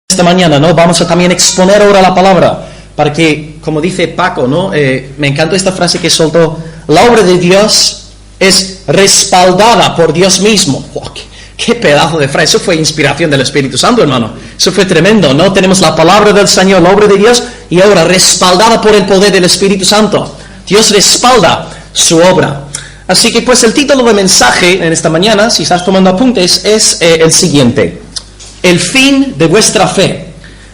Esta mañana, ¿no? Vamos a también exponer ahora la palabra para que, como dice Paco, ¿no? Me encantó esta frase que soltó: la obra de Dios es respaldada por Dios mismo. ¡Wow! ¡Qué pedazo de frase! Eso fue inspiración del Espíritu Santo, hermano. Eso fue tremendo, ¿no? Tenemos la palabra del Señor, la obra de Dios, y ahora respaldada por el poder del Espíritu Santo. Dios respalda su obra. Así que pues el título de mensaje en esta mañana, si estás tomando apuntes, es el siguiente: el fin de vuestra fe.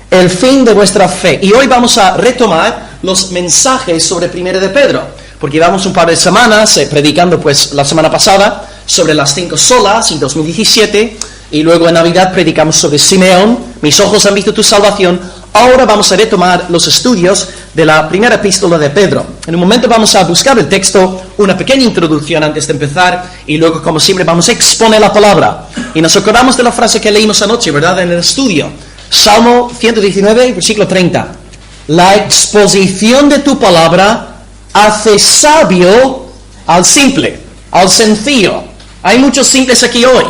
El fin de vuestra fe. Y hoy vamos a retomar los mensajes sobre 1 de Pedro, porque llevamos un par de semanas predicando pues la semana pasada sobre las 5 solas y 2017, y luego en Navidad predicamos sobre Simeón, mis ojos han visto tu salvación. Ahora vamos a retomar los estudios de la primera epístola de Pedro. En un momento vamos a buscar el texto, una pequeña introducción antes de empezar, y luego, como siempre, vamos a exponer la palabra. Y nos acordamos de la frase que leímos anoche, ¿verdad?, en el estudio. Salmo 119, versículo 30. La exposición de tu palabra hace sabio al simple, al sencillo. Hay muchos simples aquí hoy.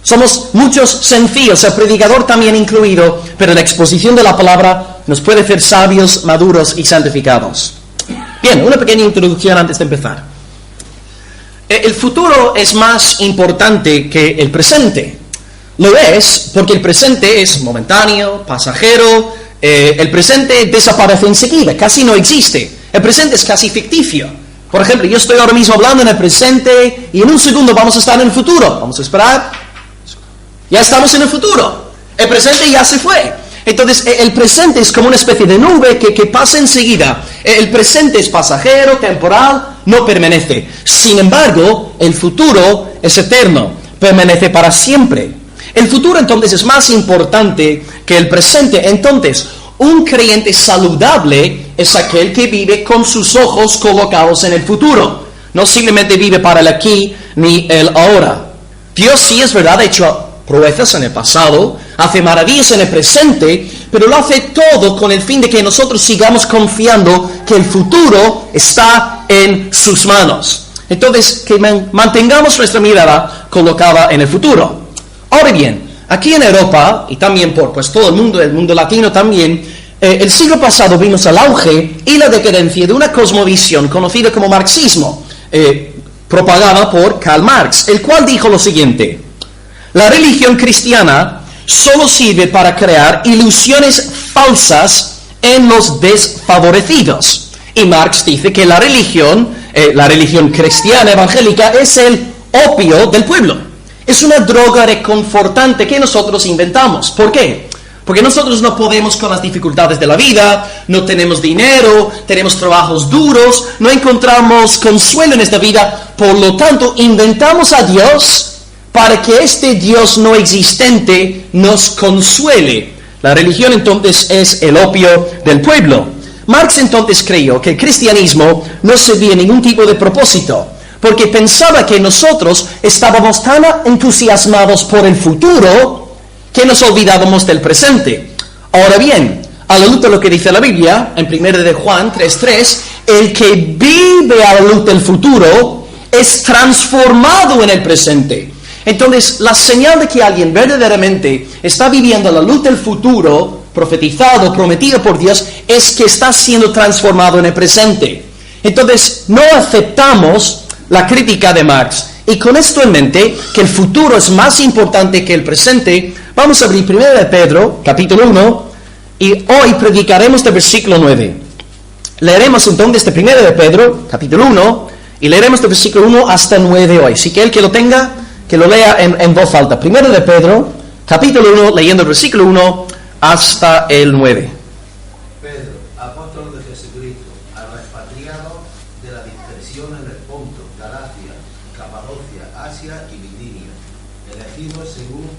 Somos muchos sencillos, el predicador también incluido, pero la exposición de la palabra nos puede hacer sabios, maduros y santificados. Bien, una pequeña introducción antes de empezar. El futuro es más importante que el presente. Lo es porque el presente es momentáneo, pasajero. El presente desaparece enseguida, casi no existe. El presente es casi ficticio. Por ejemplo, yo estoy ahora mismo hablando en el presente y en un segundo vamos a estar en el futuro. Vamos a esperar. Ya estamos en el futuro. El presente ya se fue. Entonces, el presente es como una especie de nube que pasa enseguida. El presente es pasajero, temporal, no permanece. Sin embargo, el futuro es eterno, permanece para siempre. El futuro entonces es más importante que el presente. Entonces, un creyente saludable es aquel que vive con sus ojos colocados en el futuro. No simplemente vive para el aquí ni el ahora. Dios, sí, es verdad, ha hecho proezas en el pasado, hace maravillas en el presente, pero lo hace todo con el fin de que nosotros sigamos confiando que el futuro está en sus manos. Entonces, que mantengamos nuestra mirada colocada en el futuro. Ahora bien, aquí en Europa, y también por pues todo el mundo latino también, el siglo pasado vimos el auge y la decadencia de una cosmovisión conocida como marxismo, propagada por Karl Marx, el cual dijo lo siguiente: la religión cristiana solo sirve para crear ilusiones falsas en los desfavorecidos. Y Marx dice que la religión cristiana evangélica es el opio del pueblo. Es una droga reconfortante que nosotros inventamos. ¿Por qué? Porque nosotros no podemos con las dificultades de la vida, no tenemos dinero, tenemos trabajos duros, no encontramos consuelo en esta vida. Por lo tanto, inventamos a Dios para que este Dios no existente nos consuele. La religión entonces es el opio del pueblo. Marx entonces creyó que el cristianismo no servía ningún tipo de propósito, porque pensaba que nosotros estábamos tan entusiasmados por el futuro que nos olvidábamos del presente. Ahora bien, a la luz de lo que dice la Biblia, en 1 de Juan 3:3, el que vive a la luz del futuro es transformado en el presente. Entonces, la señal de que alguien verdaderamente está viviendo a la luz del futuro, profetizado, prometido por Dios, es que está siendo transformado en el presente. Entonces, no aceptamos la crítica de Marx. Y con esto en mente, que el futuro es más importante que el presente, vamos a abrir 1 de Pedro, capítulo 1, y hoy predicaremos del versículo 9. Leeremos entonces de 1 de Pedro, capítulo 1, y leeremos del versículo 1 hasta 9 hoy. Así que el que lo tenga, que lo lea en voz alta. 1 de Pedro, capítulo 1, leyendo el versículo 1 hasta el 9. Pedro, apóstol de Jesucristo, al expatriado de la dispersión en el Ponto, Galacia, Capadocia, Asia y Bitinia, elegidos según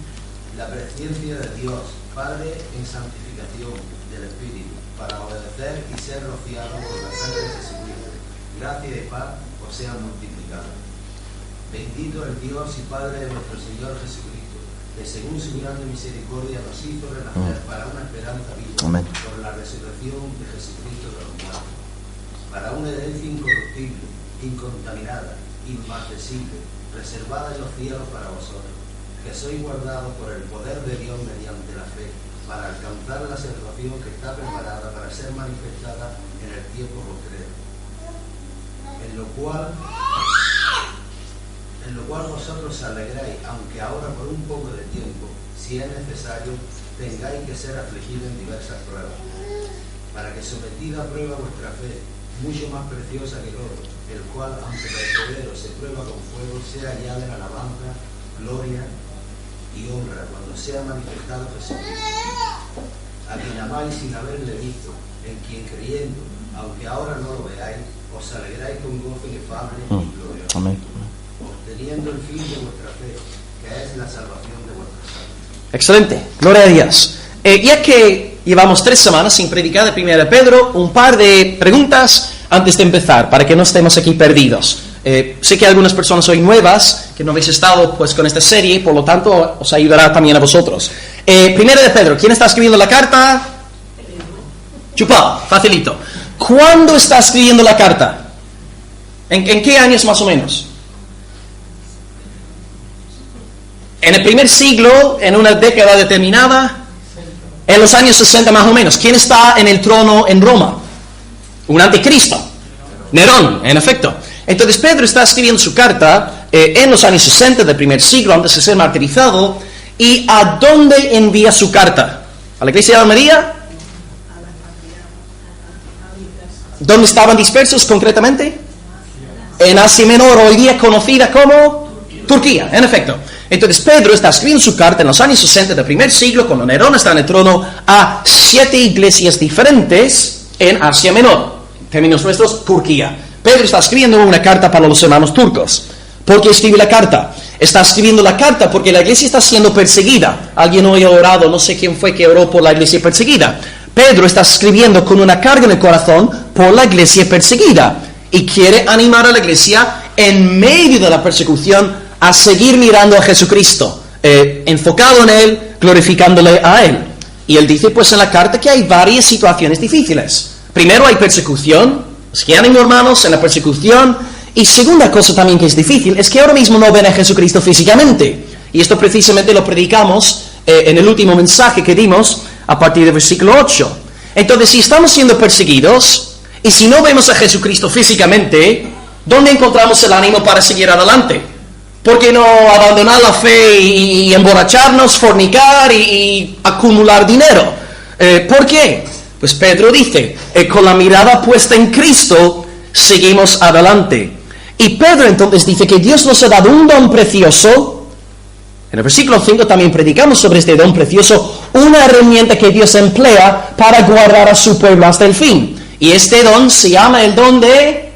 la presciencia de Dios, Padre en santificación del Espíritu, para obedecer y ser rociados por la sangre de Jesucristo. Gracia y paz os sean multiplicadas. Bendito el Dios y Padre de nuestro Señor Jesucristo, que según su grande misericordia nos hizo renacer para una esperanza viva. Amén. Por la resurrección de Jesucristo de los muertos, para una herencia incorruptible, incontaminada, inmarcesible, reservada en los cielos para vosotros, que sois guardados por el poder de Dios mediante la fe, para alcanzar la salvación que está preparada para ser manifestada en el tiempo postrero, en lo cual vosotros os alegráis, aunque ahora por un poco de tiempo, si es necesario, tengáis que ser afligidos en diversas pruebas, para que sometida a prueba vuestra fe, mucho más preciosa que el oro, el cual, aunque perecedero se prueba con fuego, sea hallada en alabanza, gloria y honra cuando sea manifestado Jesucristo, a quien amáis sin haberle visto, en quien creyendo, aunque ahora no lo veáis, os alegráis con gozo inefable y glorioso, obteniendo el fin de vuestra fe, que es la salvación de vuestras almas. Excelente, gloria a Dios. Ya que llevamos 3 semanas sin predicar de 1 Pedro, un par de preguntas antes de empezar, para que no estemos aquí perdidos. Sé que hay algunas personas hoy nuevas que no habéis estado pues con esta serie, por lo tanto os ayudará también a vosotros. 1 Pedro, ¿quién está escribiendo la carta? Chupao, facilito. ¿Cuándo está escribiendo la carta? ¿En qué años más o menos? En el primer siglo, en una década determinada, en los años 60 más o menos. ¿Quién está en el trono en Roma? Un anticristo. Nerón, en efecto. Entonces Pedro está escribiendo su carta en los años 60 del primer siglo, antes de ser martirizado. ¿Y a dónde envía su carta? ¿A la iglesia de Almería? ¿Dónde estaban dispersos concretamente? En Asia Menor, hoy día conocida como Turquía, en efecto. Entonces Pedro está escribiendo su carta en los años 60 del primer siglo, cuando Nerón está en el trono, a 7 iglesias diferentes en Asia Menor, en términos nuestros, Turquía. Pedro está escribiendo una carta para los hermanos turcos. ¿Por qué escribe la carta? Está escribiendo la carta porque la iglesia está siendo perseguida. Alguien hoy ha orado, no sé quién fue que oró por la iglesia perseguida. Pedro está escribiendo con una carga en el corazón por la iglesia perseguida y quiere animar a la iglesia en medio de la persecución a seguir mirando a Jesucristo, enfocado en Él, glorificándole a Él. Y él dice pues en la carta que hay varias situaciones difíciles. Primero hay persecución, así que ánimo hermanos en la persecución. Y segunda cosa también que es difícil, es que ahora mismo no ven a Jesucristo físicamente. Y esto precisamente lo predicamos en el último mensaje que dimos a partir del versículo 8. Entonces si estamos siendo perseguidos, y si no vemos a Jesucristo físicamente, ¿dónde encontramos el ánimo para seguir adelante? ¿Por qué no abandonar la fe y emborracharnos, fornicar y acumular dinero? ¿Por qué? Pues Pedro dice, con la mirada puesta en Cristo, seguimos adelante. Y Pedro entonces dice que Dios nos ha dado un don precioso. En el versículo 5 también predicamos sobre este don precioso, una herramienta que Dios emplea para guardar a su pueblo hasta el fin. Y este don se llama el don de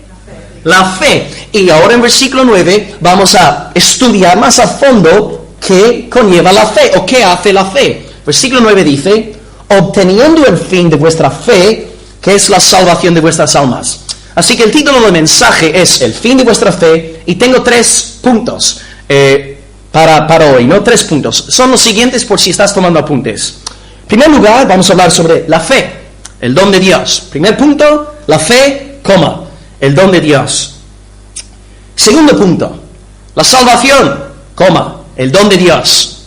la fe. Y ahora en versículo 9 vamos a estudiar más a fondo qué conlleva la fe o qué hace la fe. Versículo 9 dice, obteniendo el fin de vuestra fe, que es la salvación de vuestras almas. Así que el título del mensaje es el fin de vuestra fe, y tengo 3 puntos para hoy, ¿no? 3 puntos. Son los siguientes por si estás tomando apuntes. En primer lugar, vamos a hablar sobre la fe, el don de Dios. Primer punto, la fe, el don de Dios. Segundo punto, la salvación, el don de Dios.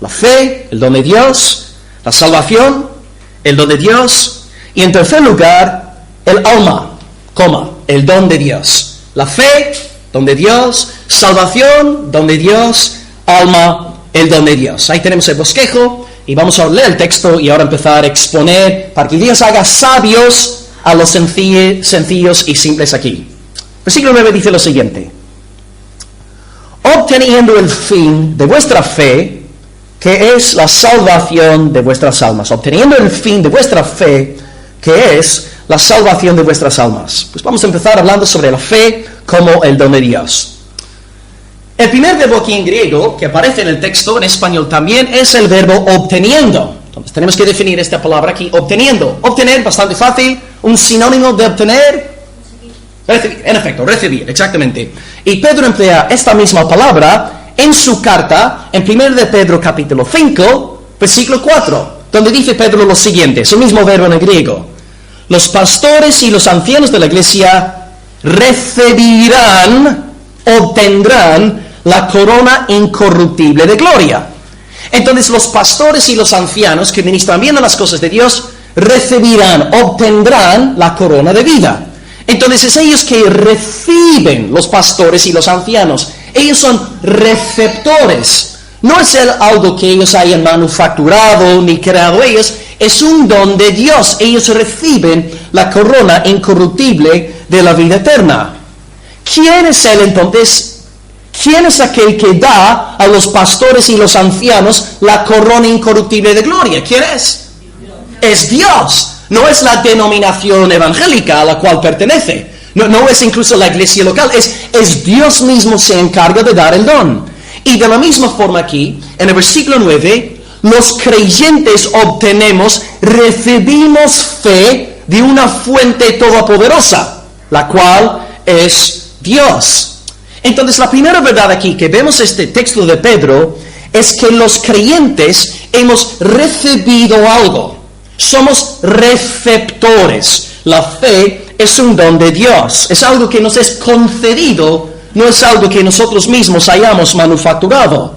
La fe, el don de Dios. La salvación, el don de Dios. Y en tercer lugar, el alma, el don de Dios. La fe, don de Dios. Salvación, don de Dios. Alma, el don de Dios. Ahí tenemos el bosquejo y vamos a leer el texto y ahora empezar a exponer para que Dios haga sabios a los sencillos y simples aquí. Versículo 9 dice lo siguiente: obteniendo el fin de vuestra fe, que es la salvación de vuestras almas. Obteniendo el fin de vuestra fe, que es la salvación de vuestras almas. Pues vamos a empezar hablando sobre la fe como el don de Dios. El primer verbo aquí en griego, que aparece en el texto, en español también, es el verbo obteniendo. Entonces tenemos que definir esta palabra aquí, obteniendo. Obtener, bastante fácil. Un sinónimo de obtener, recibir, en efecto, recibir, exactamente. Y Pedro emplea esta misma palabra en su carta, en 1 de Pedro capítulo 5, versículo 4, donde dice Pedro lo siguiente, es el mismo verbo en el griego: los pastores y los ancianos de la iglesia recibirán, obtendrán la corona incorruptible de gloria. Entonces los pastores y los ancianos que ministran bien las cosas de Dios obtendrán la corona de vida. Entonces es ellos que reciben, los pastores y los ancianos. Ellos son receptores. No es algo que ellos hayan manufacturado ni creado ellos. Es un don de Dios. Ellos reciben la corona incorruptible de la vida eterna. ¿Quién es Él entonces? ¿Quién es aquel que da a los pastores y los ancianos la corona incorruptible de gloria? ¿Quién es? Es Dios. No es la denominación evangélica a la cual pertenece. No es incluso la iglesia local. Es Dios mismo se encarga de dar el don. Y de la misma forma aquí, en el versículo 9, los creyentes recibimos fe de una fuente todopoderosa, la cual es Dios. Entonces la primera verdad aquí que vemos este texto de Pedro es que los creyentes hemos recibido algo. Somos receptores. La fe es un don de Dios. Es algo que nos es concedido, no es algo que nosotros mismos hayamos manufacturado.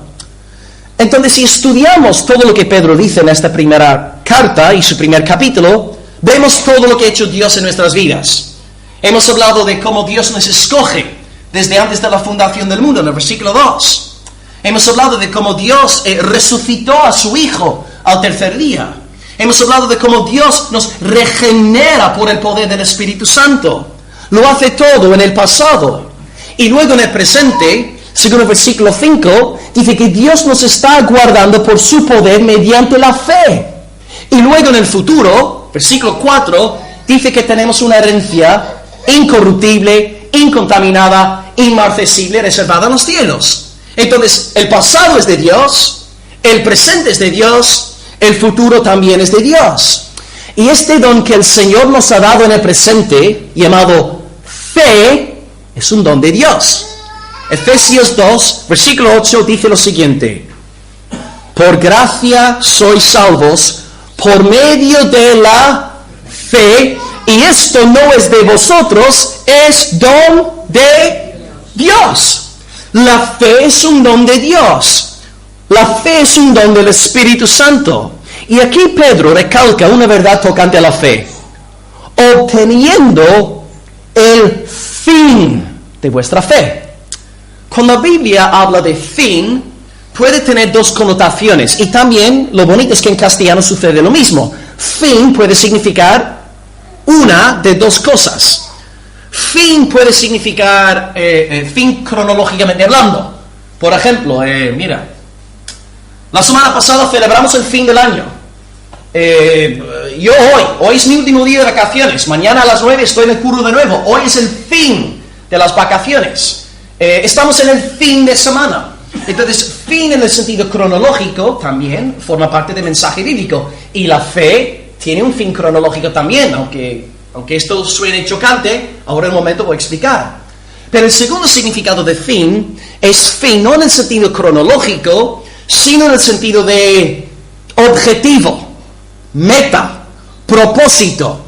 Entonces, si estudiamos todo lo que Pedro dice en esta primera carta y su primer capítulo, vemos todo lo que ha hecho Dios en nuestras vidas. Hemos hablado de cómo Dios nos escoge desde antes de la fundación del mundo, en el versículo 2. Hemos hablado de cómo Dios resucitó a su Hijo al tercer día. Hemos hablado de cómo Dios nos regenera por el poder del Espíritu Santo. Lo hace todo en el pasado. Y luego en el presente, según el versículo 5, dice que Dios nos está guardando por su poder mediante la fe. Y luego en el futuro, versículo 4, dice que tenemos una herencia incorruptible, incontaminada, inmarcesible, reservada en los cielos. Entonces, el pasado es de Dios, el presente es de Dios, el futuro también es de Dios. Y este don que el Señor nos ha dado en el presente, llamado fe, es un don de Dios. Efesios 2, versículo 8, dice lo siguiente: por gracia sois salvos por medio de la fe, y esto no es de vosotros, es don de Dios. La fe es un don de Dios. La fe es un don del Espíritu Santo. Y aquí Pedro recalca una verdad tocante a la fe: obteniendo el fin de vuestra fe. Cuando la Biblia habla de fin, puede tener dos connotaciones. Y también lo bonito es que en castellano sucede lo mismo. Fin puede significar una de dos cosas. Fin puede significar fin cronológicamente hablando. Por ejemplo, mira, la semana pasada celebramos el fin del año. Hoy es mi último día de vacaciones. Mañana a las 9 estoy en el curro de nuevo. Hoy es el fin de las vacaciones. Estamos en el fin de semana. Entonces, fin en el sentido cronológico también forma parte del mensaje bíblico. Y la fe tiene un fin cronológico también, aunque esto suene chocante, ahora en un momento voy a explicar. Pero el segundo significado de fin es fin no en el sentido cronológico, sino en el sentido de objetivo, meta, propósito.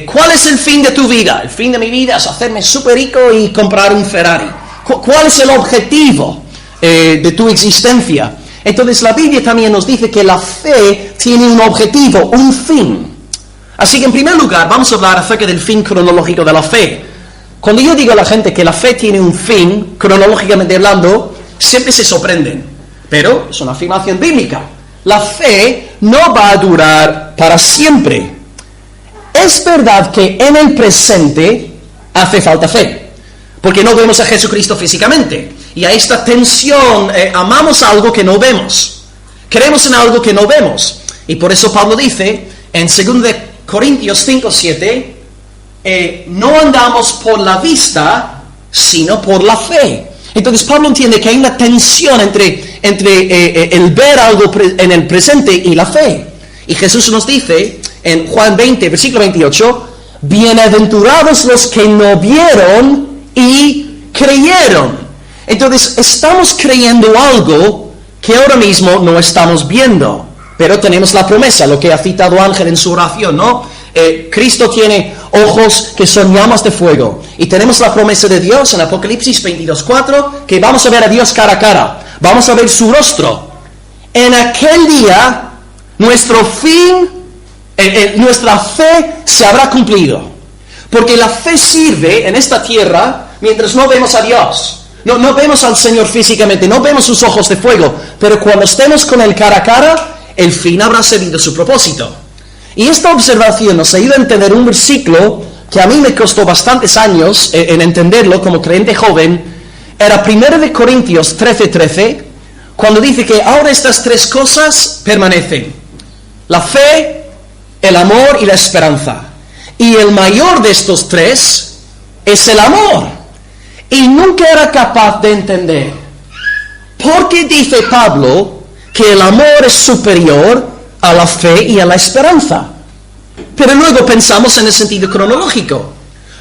¿Cuál es el fin de tu vida? El fin de mi vida es hacerme súper rico y comprar un Ferrari. ¿Cuál es el objetivo de tu existencia? Entonces la Biblia también nos dice que la fe tiene un objetivo, un fin. Así que en primer lugar vamos a hablar acerca del fin cronológico de la fe. Cuando yo digo a la gente que la fe tiene un fin, cronológicamente hablando, siempre se sorprenden. Pero es una afirmación bíblica. La fe no va a durar para siempre. Es verdad que en el presente hace falta fe, porque no vemos a Jesucristo físicamente. Y hay esta tensión, amamos algo que no vemos. Creemos en algo que no vemos. Y por eso Pablo dice en 2 Corintios 5:7, no andamos por la vista, sino por la fe. Entonces Pablo entiende que hay una tensión entre el ver algo en el presente y la fe. Y Jesús nos dice en Juan 20, versículo 28, bienaventurados los que no vieron y creyeron. Entonces estamos creyendo algo que ahora mismo no estamos viendo, pero tenemos la promesa, lo que ha citado Ángel en su oración, ¿no? Cristo tiene ojos que son llamas de fuego, y tenemos la promesa de Dios en Apocalipsis 22:4, que vamos a ver a Dios cara a cara, vamos a ver su rostro. En aquel día, nuestro fin, nuestra fe se habrá cumplido. Porque la fe sirve en esta tierra mientras no vemos a Dios. No vemos al Señor físicamente, no vemos sus ojos de fuego. Pero cuando estemos con Él cara a cara, el fin habrá servido su propósito. Y esta observación nos ayuda a entender un versículo que a mí me costó bastantes años en entenderlo como creyente joven. Era 1 Corintios 13:13, cuando dice que ahora estas tres cosas permanecen: la fe, el amor y la esperanza. Y el mayor de estos tres es el amor. Y nunca era capaz de entender por qué dice Pablo que el amor es superior a la fe y a la esperanza. Pero luego pensamos en el sentido cronológico.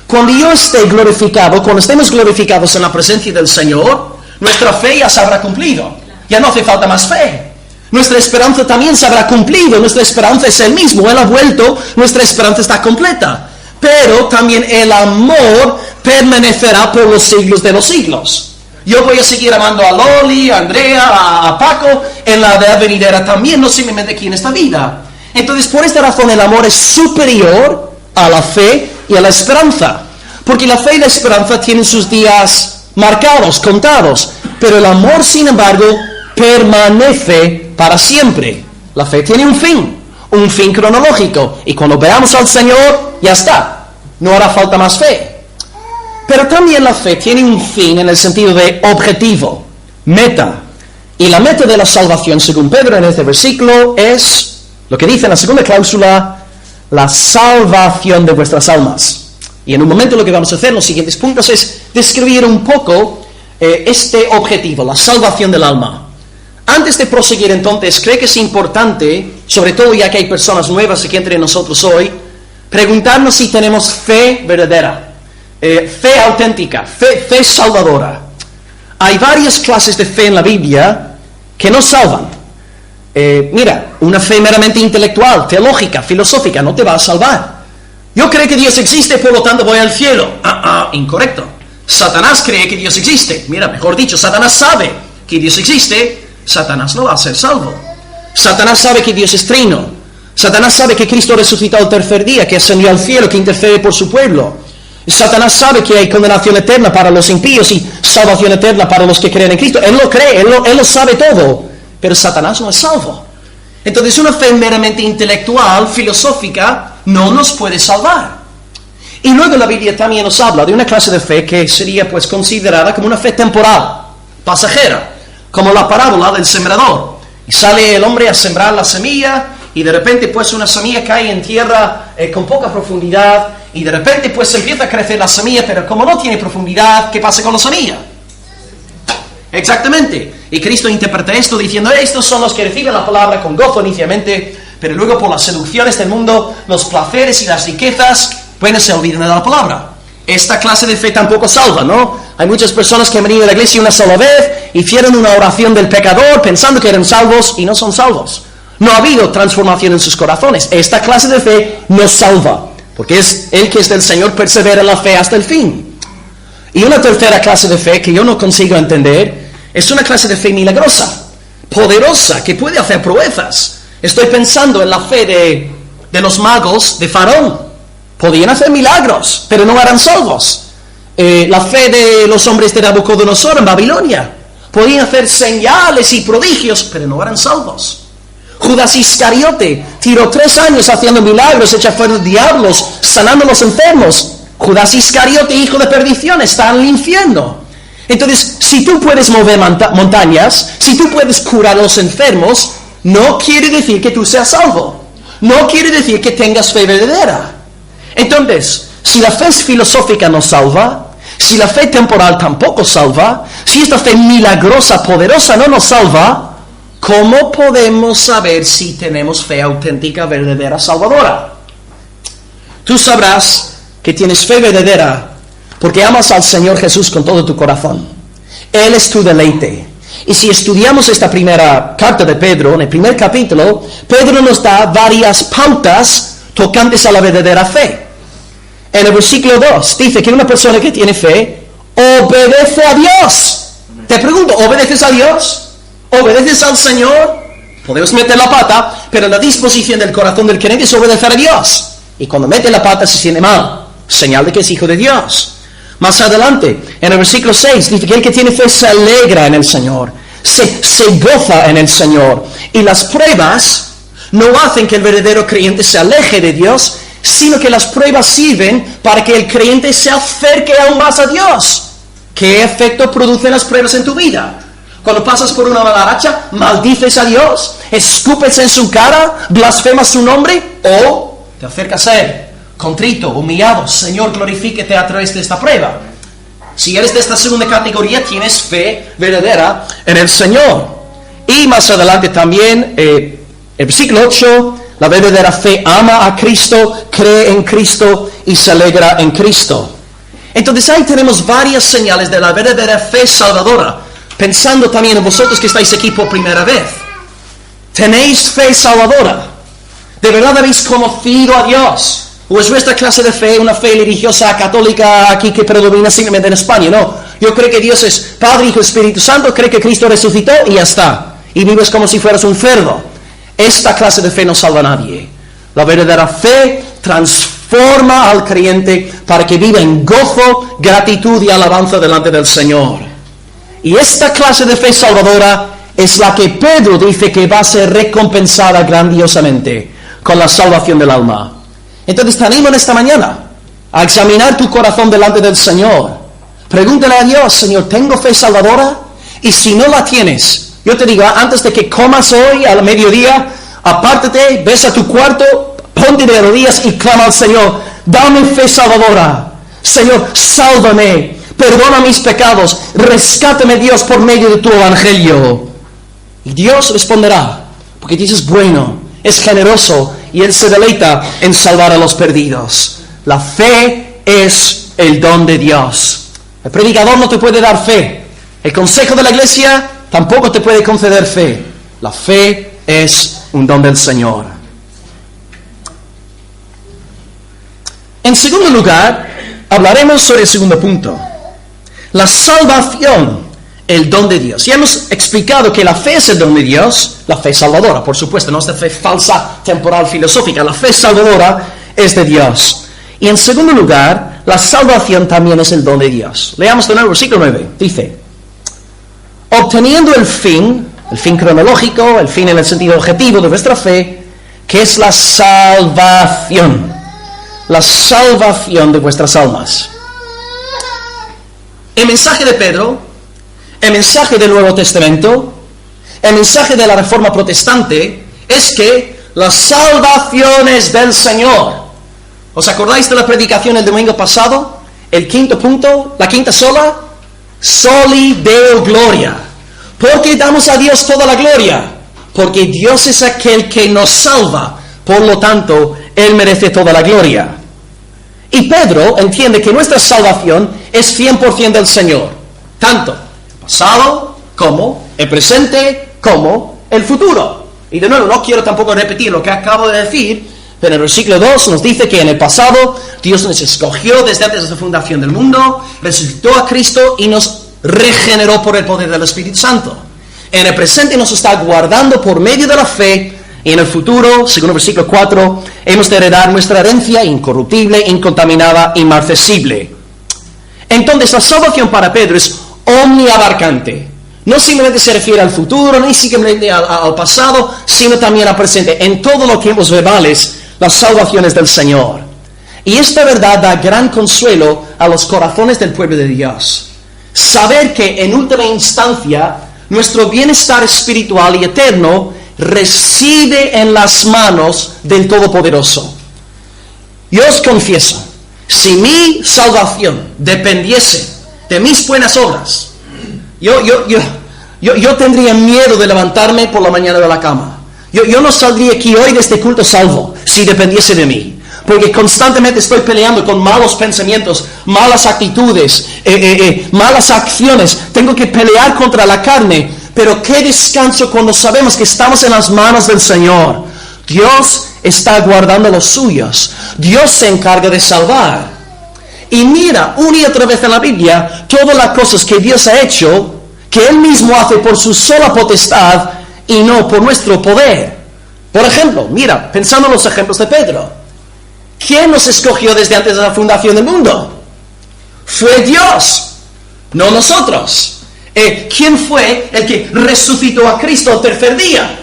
Cuando yo esté glorificado, cuando estemos glorificados en la presencia del Señor, nuestra fe ya se habrá cumplido. Ya no hace falta más fe. Nuestra esperanza también se habrá cumplido. Nuestra esperanza es el mismo. Él ha vuelto. Nuestra esperanza está completa. Pero también el amor permanecerá por los siglos de los siglos. Yo voy a seguir amando a Loli, a Andrea, a Paco en la edad venidera también, no simplemente aquí en esta vida. Entonces, por esta razón, el amor es superior a la fe y a la esperanza. Porque la fe y la esperanza tienen sus días marcados, contados. Pero el amor, sin embargo, permanece para siempre. La fe tiene un fin cronológico. Y cuando veamos al Señor, ya está. No hará falta más fe. Pero también la fe tiene un fin en el sentido de objetivo, meta. Y la meta de la salvación, según Pedro en este versículo, es lo que dice en la segunda cláusula: la salvación de vuestras almas. Y en un momento lo que vamos a hacer en los siguientes puntos es describir un poco este objetivo, la salvación del alma. Antes de proseguir entonces, creo que es importante, sobre todo ya que hay personas nuevas aquí entre nosotros hoy, preguntarnos si tenemos fe verdadera, fe auténtica, fe salvadora. Hay varias clases de fe en la Biblia que no salvan. Mira, una fe meramente intelectual, teológica, filosófica, no te va a salvar. Yo creo que Dios existe, por lo tanto voy al cielo. Incorrecto. Satanás cree que Dios existe. Mira, mejor dicho, Satanás sabe que Dios existe. Satanás no va a ser salvo. Satanás sabe que Dios es trino. Satanás sabe que Cristo resucitó el tercer día, que ascendió al cielo, que intercede por su pueblo. Satanás sabe que hay condenación eterna para los impíos y salvación eterna para los que creen en Cristo. Él lo cree, él lo sabe todo. Pero Satanás no es salvo. Entonces una fe meramente intelectual, filosófica, no nos puede salvar. Y luego la Biblia también nos habla de una clase de fe que sería pues considerada como una fe temporal, pasajera, como la parábola del sembrador. Y sale el hombre a sembrar la semilla y de repente pues una semilla cae en tierra con poca profundidad y de repente pues empieza a crecer la semilla, pero como no tiene profundidad, ¿qué pasa con la semilla? Exactamente. Y Cristo interpreta esto diciendo: estos son los que reciben la palabra con gozo inicialmente, pero luego por las seducciones del mundo, los placeres y las riquezas, pues se olvidan de la palabra. Esta clase de fe tampoco salva, ¿no? Hay muchas personas que han venido a la iglesia una sola vez, hicieron una oración del pecador pensando que eran salvos y no son salvos. No ha habido transformación en sus corazones. Esta clase de fe no salva, porque es el que es del Señor persevera en la fe hasta el fin. Y una tercera clase de fe que yo no consigo entender es una clase de fe milagrosa, poderosa, que puede hacer proezas. Estoy pensando en la fe de los magos de Faraón. Podían hacer milagros, pero no eran salvos. La fe de los hombres de Nabucodonosor en Babilonia. Podían hacer señales y prodigios, pero no eran salvos. Judas Iscariote tiró 3 años haciendo milagros, echando fuera diablos, sanando a los enfermos. Judas Iscariote, hijo de perdición, está en el infierno. Entonces, si tú puedes mover montañas, si tú puedes curar a los enfermos, no quiere decir que tú seas salvo. No quiere decir que tengas fe verdadera. Entonces, si la fe filosófica no salva, si la fe temporal tampoco salva, si esta fe milagrosa, poderosa no nos salva, ¿cómo podemos saber si tenemos fe auténtica, verdadera, salvadora? Tú sabrás que tienes fe verdadera porque amas al Señor Jesús con todo tu corazón. Él es tu deleite. Y si estudiamos esta primera carta de Pedro, en el primer capítulo, Pedro nos da varias pautas tocantes a la verdadera fe. En el versículo 2 dice que una persona que tiene fe obedece a Dios. Te pregunto, ¿obedeces a Dios? ¿Obedeces al Señor? Podemos meter la pata, pero la disposición del corazón del creyente es obedecer a Dios. Y cuando mete la pata se siente mal. Señal de que es hijo de Dios. Más adelante, en el versículo 6, dice que el que tiene fe se alegra en el Señor. Se goza en el Señor. Y las pruebas no hacen que el verdadero creyente se aleje de Dios, sino que las pruebas sirven para que el creyente se acerque aún más a Dios. ¿Qué efecto producen las pruebas en tu vida? Cuando pasas por una mala racha, maldices a Dios, escupes en su cara, blasfemas su nombre, o te acercas a Él, contrito, humillado. Señor, glorifíquete a través de esta prueba. Si eres de esta segunda categoría, tienes fe verdadera en el Señor. Y más adelante también, el versículo 8, la verdadera fe ama a Cristo, cree en Cristo y se alegra en Cristo. Entonces ahí tenemos varias señales de la verdadera fe salvadora. Pensando también en vosotros que estáis aquí por primera vez. ¿Tenéis fe salvadora? ¿De verdad habéis conocido a Dios? ¿O es vuestra clase de fe una fe religiosa católica aquí que predomina simplemente en España? No, yo creo que Dios es Padre, Hijo, Espíritu Santo, creo que Cristo resucitó y ya está. Y vives como si fueras un cerdo. Esta clase de fe no salva a nadie. La verdadera fe transforma al creyente para que viva en gozo, gratitud y alabanza delante del Señor. Y esta clase de fe salvadora es la que Pedro dice que va a ser recompensada grandiosamente con la salvación del alma. Entonces te animo en esta mañana a examinar tu corazón delante del Señor. Pregúntale a Dios: Señor, ¿tengo fe salvadora? Y si no la tienes, yo te digo, antes de que comas hoy al mediodía, apártate, ves a tu cuarto, ponte de rodillas y clama al Señor: dame fe salvadora. Señor, sálvame. Perdona mis pecados, rescátame Dios por medio de tu evangelio. Y Dios responderá, porque Dios es bueno, es generoso y Él se deleita en salvar a los perdidos. La fe es el don de Dios. El predicador no te puede dar fe. El consejo de la iglesia tampoco te puede conceder fe. La fe es un don del Señor. En segundo lugar, hablaremos sobre el segundo punto. La salvación, el don de Dios. Ya hemos explicado que la fe es el don de Dios, la fe salvadora, por supuesto, no es de fe falsa, temporal, filosófica. La fe salvadora es de Dios. Y en segundo lugar, la salvación también es el don de Dios. Leamos de nuevo el versículo 9. Dice: obteniendo el fin cronológico, el fin en el sentido objetivo de vuestra fe, que es la salvación de vuestras almas. El mensaje de Pedro, el mensaje del Nuevo Testamento, el mensaje de la Reforma Protestante es que la salvación es del Señor. ¿Os acordáis de la predicación el domingo pasado? El quinto punto, la quinta sola: Soli Deo Gloria. ¿Por qué damos a Dios toda la gloria? Porque Dios es aquel que nos salva. Por lo tanto, Él merece toda la gloria. Y Pedro entiende que nuestra salvación es 100% del Señor. Tanto el pasado como el presente como el futuro. Y de nuevo, no quiero tampoco repetir lo que acabo de decir, pero en el versículo 2 nos dice que en el pasado Dios nos escogió desde antes de la fundación del mundo, resucitó a Cristo y nos regeneró por el poder del Espíritu Santo. En el presente nos está guardando por medio de la fe. Y en el futuro, según el versículo 4, hemos de heredar nuestra herencia incorruptible, incontaminada, inmarcesible. Entonces, la salvación para Pedro es omniabarcante. No simplemente se refiere al futuro, ni simplemente al pasado, sino también al presente. En todos los tiempos verbales, la salvación es del Señor. Y esta verdad da gran consuelo a los corazones del pueblo de Dios. Saber que, en última instancia, nuestro bienestar espiritual y eterno reside en las manos del Todopoderoso. Yo os confieso, si mi salvación dependiese de mis buenas obras, yo tendría miedo de levantarme por la mañana de la cama. Yo no saldría aquí hoy de este culto salvo si dependiese de mí. Porque constantemente estoy peleando con malos pensamientos, malas actitudes, malas acciones. Tengo que pelear contra la carne. Pero qué descanso cuando sabemos que estamos en las manos del Señor. Dios está guardando los suyos. Dios se encarga de salvar. Y mira, una y otra vez en la Biblia, todas las cosas que Dios ha hecho, que Él mismo hace por su sola potestad, y no por nuestro poder. Por ejemplo, mira, pensando en los ejemplos de Pedro. ¿Quién nos escogió desde antes de la fundación del mundo? Fue Dios, no nosotros. ¿Quién fue el que resucitó a Cristo el tercer día?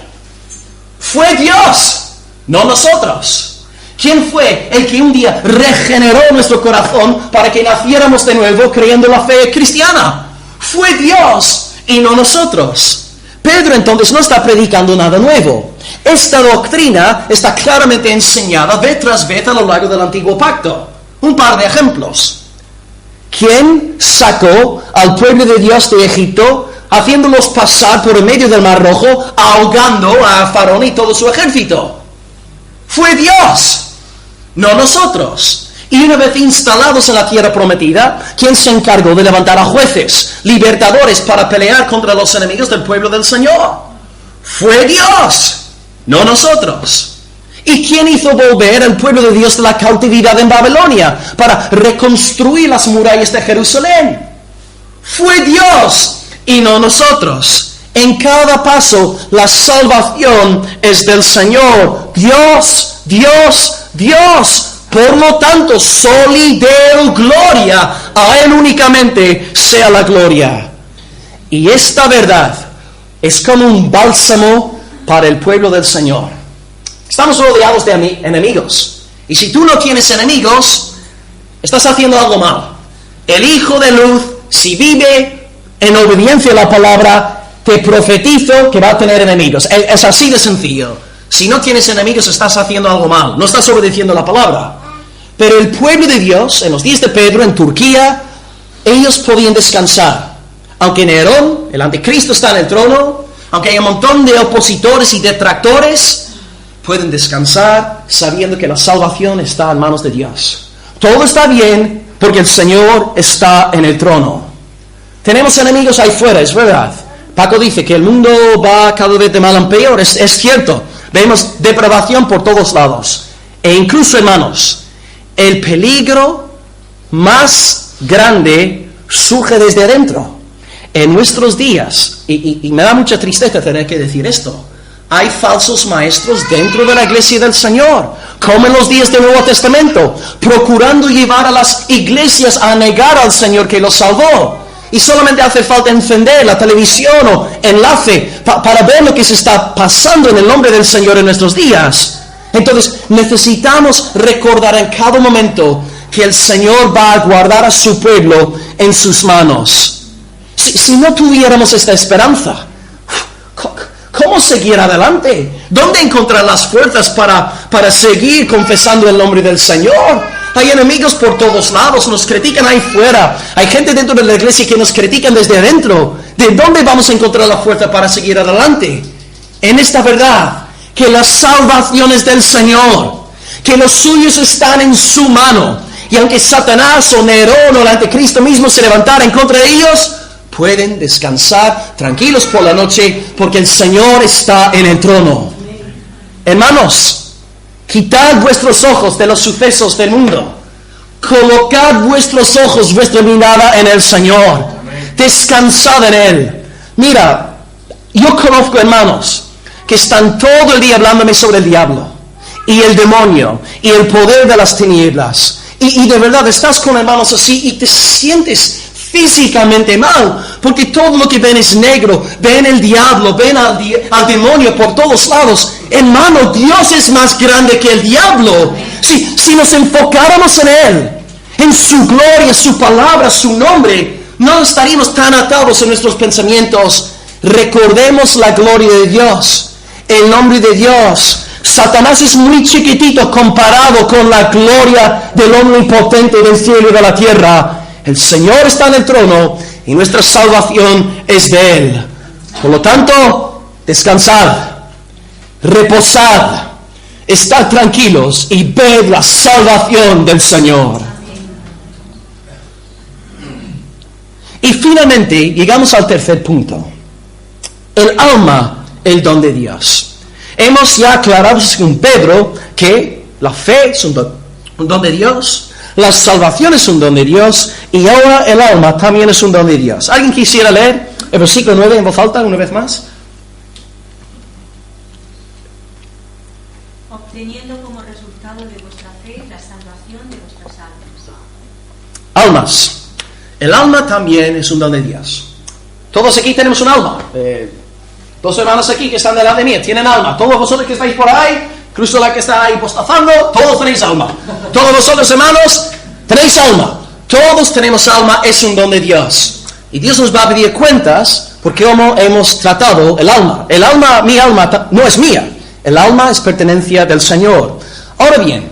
Fue Dios, no nosotros. ¿Quién fue el que un día regeneró nuestro corazón para que naciéramos de nuevo creyendo en la fe cristiana? Fue Dios y no nosotros. Pedro entonces no está predicando nada nuevo. Esta doctrina está claramente enseñada vez tras vez a lo largo del Antiguo Pacto. Un par de ejemplos. ¿Quién sacó al pueblo de Dios de Egipto, haciéndolos pasar por el medio del Mar Rojo, ahogando a Faraón y todo su ejército? Fue Dios, no nosotros. Y una vez instalados en la tierra prometida, ¿quién se encargó de levantar a jueces, libertadores para pelear contra los enemigos del pueblo del Señor? Fue Dios, no nosotros. ¿Y quién hizo volver al pueblo de Dios de la cautividad en Babilonia para reconstruir las murallas de Jerusalén? Fue Dios y no nosotros. En cada paso la salvación es del Señor. Dios, Dios, Dios. Por lo tanto, soli Deo gloria, a Él únicamente sea la gloria. Y esta verdad es como un bálsamo para el pueblo del Señor. Estamos rodeados de enemigos. Y si tú no tienes enemigos, estás haciendo algo mal. El Hijo de Luz, si vive en obediencia a la palabra, te profetizo que va a tener enemigos. Es así de sencillo. Si no tienes enemigos, estás haciendo algo mal. No estás obedeciendo la palabra. Pero el pueblo de Dios, en los días de Pedro, en Turquía, ellos podían descansar. Aunque Nerón, el anticristo, está en el trono, aunque hay un montón de opositores y detractores, pueden descansar sabiendo que la salvación está en manos de Dios. Todo está bien porque el Señor está en el trono. Tenemos enemigos ahí fuera, es verdad. Paco dice que el mundo va cada vez de mal en peor, es cierto. Vemos depravación por todos lados. E incluso, hermanos, el peligro más grande surge desde adentro. En nuestros días, y me da mucha tristeza tener que decir esto, hay falsos maestros dentro de la iglesia del Señor, como en los días del Nuevo Testamento, procurando llevar a las iglesias a negar al Señor que los salvó. Y solamente hace falta encender la televisión o enlace para ver lo que se está pasando en el nombre del Señor en nuestros días. Entonces necesitamos recordar en cada momento que el Señor va a guardar a su pueblo en sus manos. Si no tuviéramos esta esperanza, ¿cómo seguir adelante? ¿Dónde encontrar las fuerzas para seguir confesando el nombre del Señor? Hay enemigos por todos lados, nos critican ahí fuera. Hay gente dentro de la iglesia que nos critican desde adentro. ¿De dónde vamos a encontrar la fuerza para seguir adelante? En esta verdad, que la salvación es del Señor, que los suyos están en su mano. Y aunque Satanás o Nerón o el anticristo mismo se levantara en contra de ellos, pueden descansar tranquilos por la noche porque el Señor está en el trono. Hermanos, quitad vuestros ojos de los sucesos del mundo. Colocad vuestros ojos, vuestra mirada en el Señor. Descansad en Él. Mira, yo conozco hermanos que están todo el día hablándome sobre el diablo y el demonio y el poder de las tinieblas. Y de verdad estás con hermanos así y te sientes físicamente mal, porque todo lo que ven es negro, ven el diablo, ven al demonio por todos lados. Hermano, Dios es más grande que el diablo. Si nos enfocáramos en Él, en su gloria, su palabra, su nombre, no estaríamos tan atados en nuestros pensamientos. Recordemos la gloria de Dios, el nombre de Dios. Satanás es muy chiquitito comparado con la gloria del omnipotente del cielo y de la tierra. El Señor está en el trono y nuestra salvación es de Él. Por lo tanto, descansad, reposad, estad tranquilos y ved la salvación del Señor. Y finalmente llegamos al tercer punto. El alma, el don de Dios. Hemos ya aclarado con Pedro que la fe es un don de Dios. La salvación es un don de Dios y ahora el alma también es un don de Dios. ¿Alguien quisiera leer el versículo 9 en voz alta una vez más? resultado de vuestra fe, la salvación de vuestras almas. Almas. El alma también es un don de Dios. Todos aquí tenemos un alma. Dos hermanos aquí que están delante de mí tienen alma. Todos vosotros que estáis por ahí, incluso la que está ahí postazando, todos tenéis alma. Todos vosotros, hermanos, tenéis alma. Todos tenemos alma, es un don de Dios. Y Dios nos va a pedir cuentas porque cómo hemos tratado el alma. El alma, mi alma, no es mía. El alma es pertenencia del Señor. Ahora bien,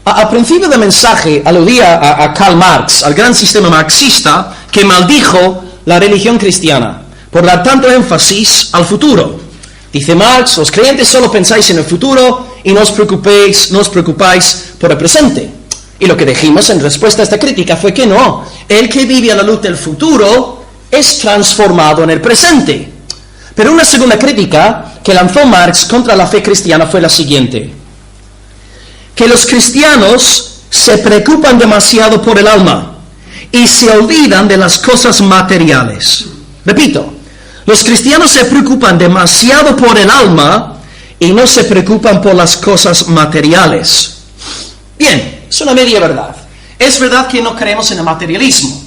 al principio del mensaje aludía a Karl Marx, al gran sistema marxista que maldijo la religión cristiana por dar tanto énfasis al futuro. Dice Marx, los creyentes solo pensáis en el futuro y no os preocupáis por el presente. Y lo que dijimos en respuesta a esta crítica fue que no, el que vive a la luz del futuro es transformado en el presente. Pero una segunda crítica que lanzó Marx contra la fe cristiana fue la siguiente: que los cristianos se preocupan demasiado por el alma y se olvidan de las cosas materiales. Repito, los cristianos se preocupan demasiado por el alma y no se preocupan por las cosas materiales. Bien, es una media verdad. Es verdad que no creemos en el materialismo.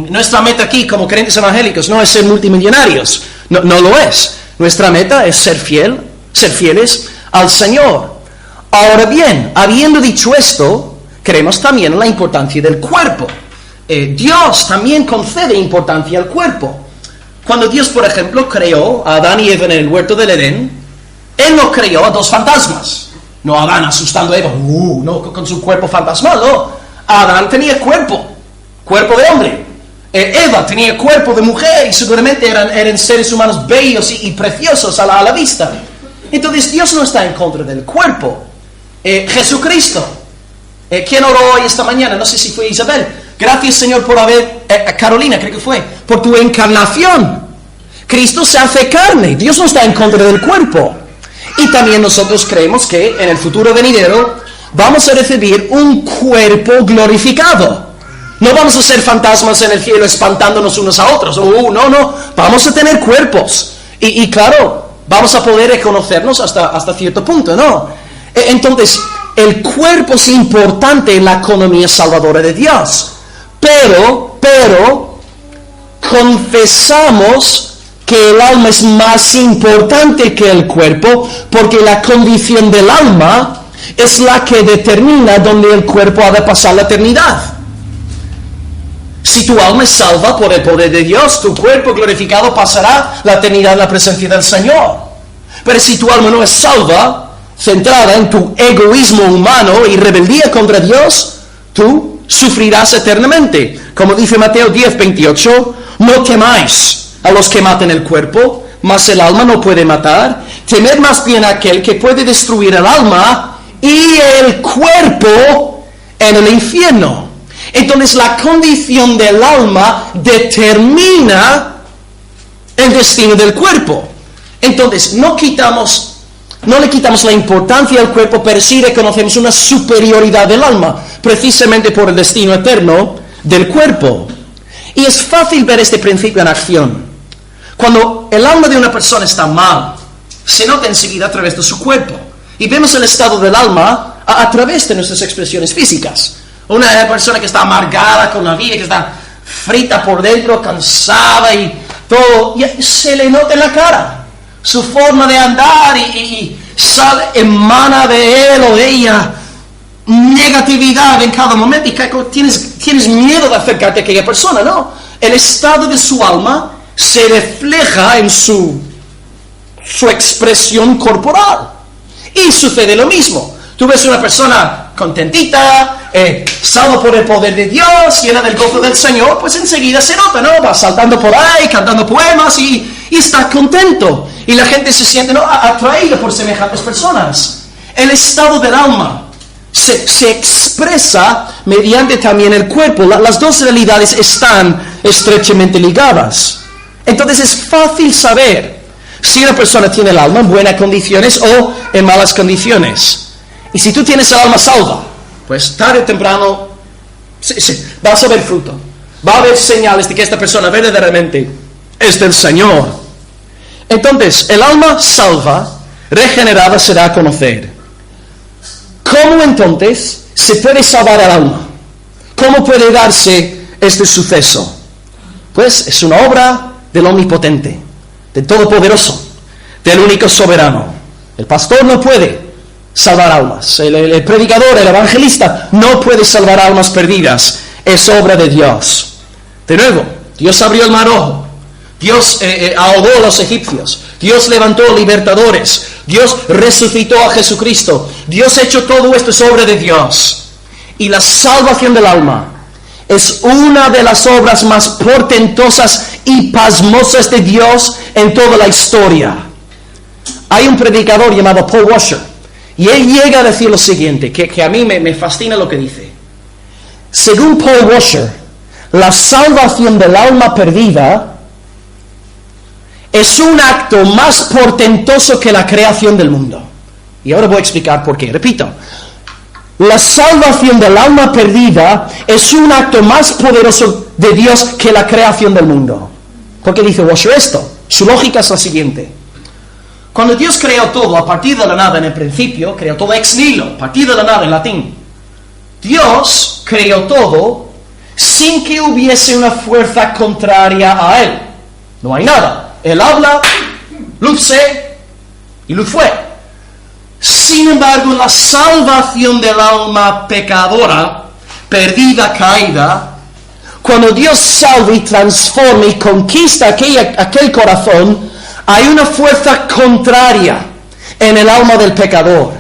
Nuestra meta aquí como creyentes evangélicos no es ser multimillonarios. No lo es. Nuestra meta es ser fieles al Señor. Ahora bien, habiendo dicho esto, creemos también en la importancia del cuerpo. Dios también concede importancia al cuerpo. Cuando Dios, por ejemplo, creó a Adán y Eva en el huerto del Edén, Él no creó a dos fantasmas. No Adán asustando a Eva, no con su cuerpo fantasmal, no. Adán tenía cuerpo de hombre. Eva tenía cuerpo de mujer y seguramente eran seres humanos bellos y preciosos a la vista. Entonces Dios no está en contra del cuerpo. Jesucristo, ¿quién oró hoy esta mañana? No sé si fue Isabel. Gracias, Señor, por Carolina, creo que fue, por tu encarnación. Cristo se hace carne. Dios no está en contra del cuerpo. Y también nosotros creemos que en el futuro venidero vamos a recibir un cuerpo glorificado. No vamos a ser fantasmas en el cielo espantándonos unos a otros. No. Vamos a tener cuerpos. Y claro, vamos a poder reconocernos hasta cierto punto, ¿no? Entonces, el cuerpo es importante en la economía salvadora de Dios. Pero, confesamos que el alma es más importante que el cuerpo, porque la condición del alma es la que determina dónde el cuerpo ha de pasar la eternidad. Si tu alma es salva por el poder de Dios, tu cuerpo glorificado pasará la eternidad en la presencia del Señor. Pero si tu alma no es salva, centrada en tu egoísmo humano y rebeldía contra Dios, tú sufrirás eternamente. Como dice Mateo 10:28, no temáis a los que maten el cuerpo, mas el alma no puede matar. Temed más bien a aquel que puede destruir el alma y el cuerpo en el infierno. Entonces la condición del alma determina el destino del cuerpo. Entonces no le quitamos la importancia al cuerpo, pero sí reconocemos una superioridad del alma, precisamente por el destino eterno del cuerpo. Y es fácil ver este principio en acción. Cuando el alma de una persona está mal, se nota enseguida a través de su cuerpo. Y vemos el estado del alma a través de nuestras expresiones físicas. Una persona que está amargada con la vida, que está frita por dentro, cansada y todo, y se le nota en la cara. Su forma de andar y emana de él o de ella negatividad en cada momento, y tienes miedo de acercarte a aquella persona, ¿no? El estado de su alma se refleja en su expresión corporal. Y sucede lo mismo. Tú ves una persona contentita, salva por el poder de Dios, llena del gozo del Señor, pues enseguida se nota, ¿no? Va saltando por ahí, cantando poemas y está contento. Y la gente se siente, ¿no?, atraída por semejantes personas. El estado del alma se expresa mediante también el cuerpo. Las dos realidades están estrechamente ligadas. Entonces es fácil saber si una persona tiene el alma en buenas condiciones o en malas condiciones. Y si tú tienes el alma salva, pues tarde o temprano vas a ver fruto. Va a haber señales de que esta persona verdaderamente es del Señor. Entonces, el alma salva, regenerada, se da a conocer. ¿Cómo entonces se puede salvar al alma? ¿Cómo puede darse este suceso? Pues es una obra del Omnipotente, del Todopoderoso, del único soberano. El pastor no puede salvar almas. El predicador, el evangelista, no puede salvar almas perdidas. Es obra de Dios. De nuevo, Dios abrió el mar rojo. Dios ahogó a los egipcios. Dios levantó libertadores. Dios resucitó a Jesucristo. Dios ha hecho todo esto, es obra de Dios. Y la salvación del alma es una de las obras más portentosas y pasmosas de Dios en toda la historia. Hay un predicador llamado Paul Washer, y él llega a decir lo siguiente, que a mí me fascina lo que dice. Según Paul Washer, la salvación del alma perdida es un acto más portentoso que la creación del mundo. Y ahora voy a explicar por qué. Repito, la salvación del alma perdida es un acto más poderoso de Dios que la creación del mundo. ¿Por qué dice Washer esto? Su lógica es la siguiente. Cuando Dios creó todo a partir de la nada en el principio, creó todo ex nihilo, a partir de la nada en latín. Dios creó todo sin que hubiese una fuerza contraria a Él. No hay nada. Él habla, luz sé, y luz fue. Sin embargo, la salvación del alma pecadora, perdida, caída, cuando Dios salva y transforma y conquista aquel corazón, hay una fuerza contraria en el alma del pecador,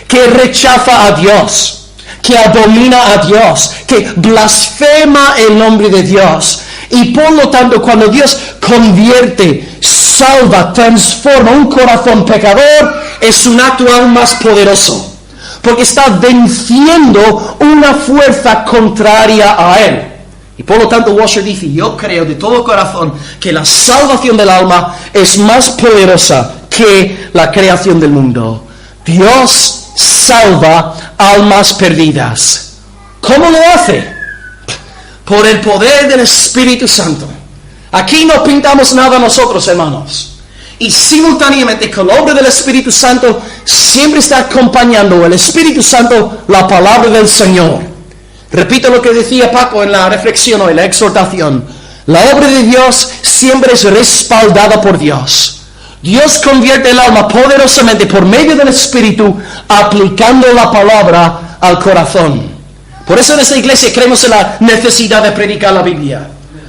que rechaza a Dios, que abomina a Dios, que blasfema el nombre de Dios. Y por lo tanto, cuando Dios convierte, salva, transforma un corazón pecador, es un acto aún más poderoso, porque está venciendo una fuerza contraria a Él. Y por lo tanto Washer dice, yo creo de todo corazón que la salvación del alma es más poderosa que la creación del mundo. Dios salva almas perdidas. ¿Cómo lo hace? Por el poder del Espíritu Santo. Aquí no pintamos nada nosotros, hermanos. Y simultáneamente con la obra del Espíritu Santo siempre está acompañando el Espíritu Santo la palabra del Señor. Repito lo que decía Paco en la reflexión o en la exhortación. La obra de Dios siempre es respaldada por Dios. Dios convierte el alma poderosamente por medio del Espíritu, aplicando la palabra al corazón. Por eso en esta iglesia creemos en la necesidad de predicar la Biblia.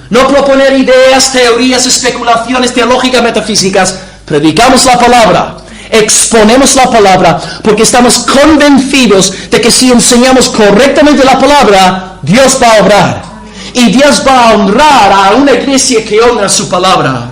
No proponer ideas, teorías, especulaciones teológicas, metafísicas. Predicamos la palabra. Exponemos la palabra porque estamos convencidos de que si enseñamos correctamente la palabra, Dios va a obrar. Y Dios va a honrar a una iglesia que honra su palabra.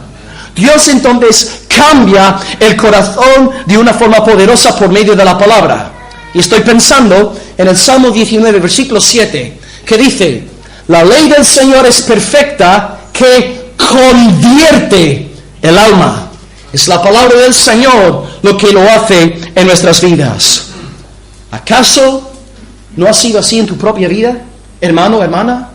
Dios entonces cambia el corazón de una forma poderosa por medio de la palabra. Y estoy pensando en el Salmo 19, versículo 7, que dice, la ley del Señor es perfecta que convierte el alma. Es la palabra del Señor lo que lo hace en nuestras vidas. ¿Acaso no ha sido así en tu propia vida, hermano, hermana?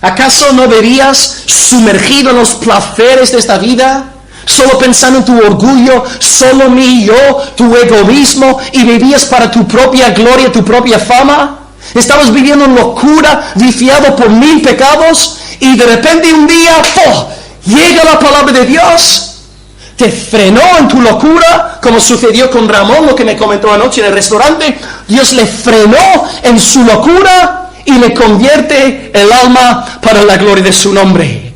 ¿Acaso no verías sumergido en los placeres de esta vida, solo pensando en tu orgullo, solo mí, yo, tu egoísmo, y vivías para tu propia gloria, tu propia fama? Estabas viviendo en locura, viciado por 1000 pecados, y de repente un día, ¡oh!, llega la palabra de Dios. Te frenó en tu locura, como sucedió con Ramón, lo que me comentó anoche en el restaurante. Dios le frenó en su locura y le convierte el alma para la gloria de su nombre.